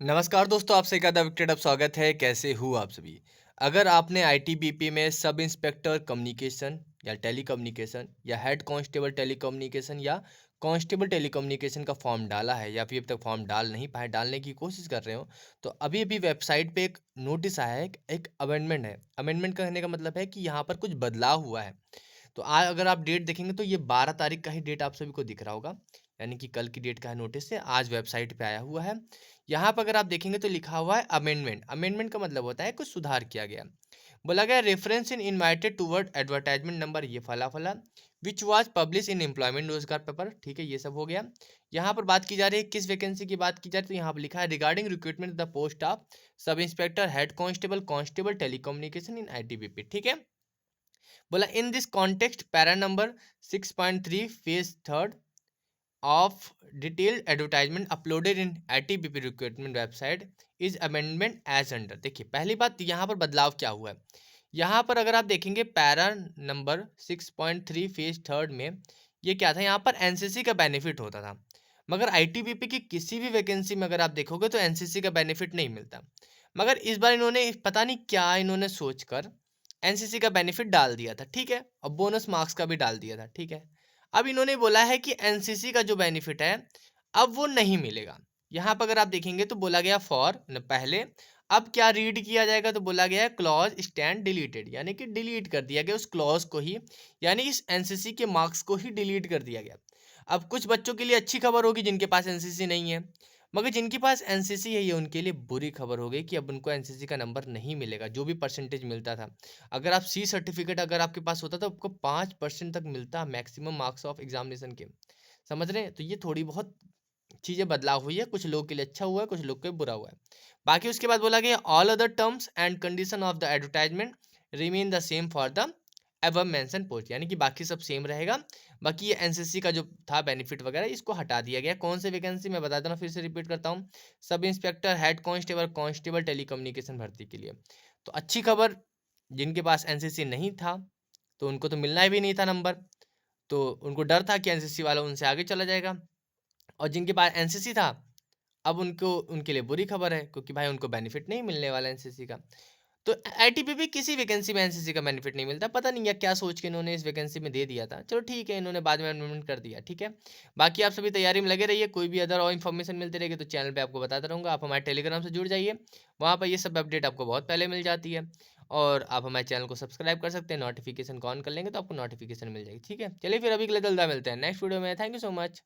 नमस्कार दोस्तों, आपसे एक आदा विकेट स्वागत है। कैसे हो आप सभी? अगर आपने आईटीबीपी में सब इंस्पेक्टर कम्युनिकेशन या टेलीकम्युनिकेशन या हेड कांस्टेबल टेलीकम्युनिकेशन या कांस्टेबल टेलीकम्युनिकेशन का फॉर्म डाला है या फिर अभी तक फॉर्म डाल नहीं पाए, डालने की कोशिश कर रहे हो, तो अभी-अभी वेबसाइट पे एक नोटिस आया है, एक अमेंडमेंट है। अमेंडमेंट कहने का मतलब है कि यहाँ पर कुछ बदलाव हुआ है। तो आज अगर आप डेट देखेंगे तो ये 12 तारीख का ही डेट आप सभी को दिख रहा होगा, यानी कि कल की डेट का है नोटिस से, आज वेबसाइट पे आया हुआ है। यहाँ पर अगर आप देखेंगे तो लिखा हुआ है अमेंडमेंट। अमेंडमेंट का मतलब होता है कुछ सुधार किया गया। बोला गया reference in invited toward advertisement number ये फला फला which was publish in employment रोजगार पेपर। ठीक है, ये सब हो गया। यहाँ पर बात की जा रही है किस वैकेंसी की बात की जा रही है, तो यहाँ पर लिखा है regarding recruitment the post of sub inspector head constable constable telecommunication in ITBP. ठीक है, बोला in this context para number 6.3 phase third of detailed advertisement uploaded in ITBP recruitment website is amendment as under. देखिए, पहली बात यहाँ पर बदलाव क्या हुआ है। यहाँ पर अगर आप देखेंगे पैरा नंबर 6.3 फेज थर्ड में ये क्या था, यहाँ पर एनसीसी का बेनिफिट होता था, मगर आईटीबीपी की किसी भी वैकेंसी में अगर आप देखोगे तो एनसीसी का बेनिफिट नहीं मिलता। मगर इस बार इन्होंने पता नहीं क्या इन्होंने सोचकर एनसीसी का बेनिफिट डाल दिया था। ठीक है, और बोनस मार्क्स का भी डाल दिया था। ठीक है, अब इन्होंने बोला है कि एनसीसी का जो बेनिफिट है अब वो नहीं मिलेगा। यहाँ पर अगर आप देखेंगे तो बोला गया फॉर पहले, अब क्या रीड किया जाएगा तो बोला गया है क्लॉज स्टैंड डिलीटेड, यानी कि डिलीट कर दिया गया उस क्लॉज को ही, यानी इस एनसीसी के मार्क्स को ही डिलीट कर दिया गया। अब कुछ बच्चों के लिए अच्छी खबर होगी जिनके पास एनसीसी नहीं है, मगर जिनके पास एनसीसी है ये उनके लिए बुरी खबर हो गई कि अब उनको एनसीसी का नंबर नहीं मिलेगा जो भी परसेंटेज मिलता था। अगर आप सी सर्टिफिकेट अगर आपके पास होता तो आपको 5% तक मिलता मैक्सिमम मार्क्स ऑफ एग्जामिनेशन के। समझ रहे हैं? तो ये थोड़ी बहुत चीज़ें बदलाव हुई है, कुछ लोगों के लिए अच्छा हुआ है, कुछ लोग के लिए बुरा हुआ है। बाकी उसके बाद बोला गया all other terms and condition of the advertisement remain the same for the above mention post, यानी कि बाकी सब सेम रहेगा। बाकी ये एनसीसी का जो था बेनिफिट वगैरह इसको हटा दिया गया। कौन से वैकेंसी मैं बता दूँ, फिर से रिपीट करता हूँ, सब inspector head constable constable telecommunication भर्ती के लिए। तो अच्छी खबर, जिनके पास एनसीसी नहीं था तो उनको तो मिलना भी नहीं था नंबर, तो उनको डर था कि एनसीसी वाला उनसे आगे चला जाएगा। और जिनके पास एनसीसी था अब उनको उनके लिए बुरी खबर है, क्योंकि भाई उनको बेनिफिट नहीं मिलने वाला एनसीसी का। तो आईटीबीपी किसी वैकेंसी में एनसीसी का बेनिफिट नहीं मिलता, पता नहीं या क्या सोच के इन्होंने इस वैकेंसी में दे दिया था। चलो ठीक है, इन्होंने बाद में अमेंडमेंट कर दिया। ठीक है, बाकी आप सभी तैयारी में लगे रहिए। कोई भी अदर और इन्फॉर्मेशन मिलती रहेगी तो चैनल पे आपको बताता रहूँगा। आप हमारे टेलीग्राम से जुड़ जाइए, वहाँ पर ये सब अपडेट आपको बहुत पहले मिल जाती है। और आप हमारे चैनल को सब्सक्राइब कर सकते हैं, नोटिफिकेशन को ऑन कर लेंगे तो आपको नोटिफिकेशन मिल जाएगी। ठीक है, चलिए फिर अभी के लिए जल्द मिलते हैं नेक्स्ट वीडियो में। Thank you so much.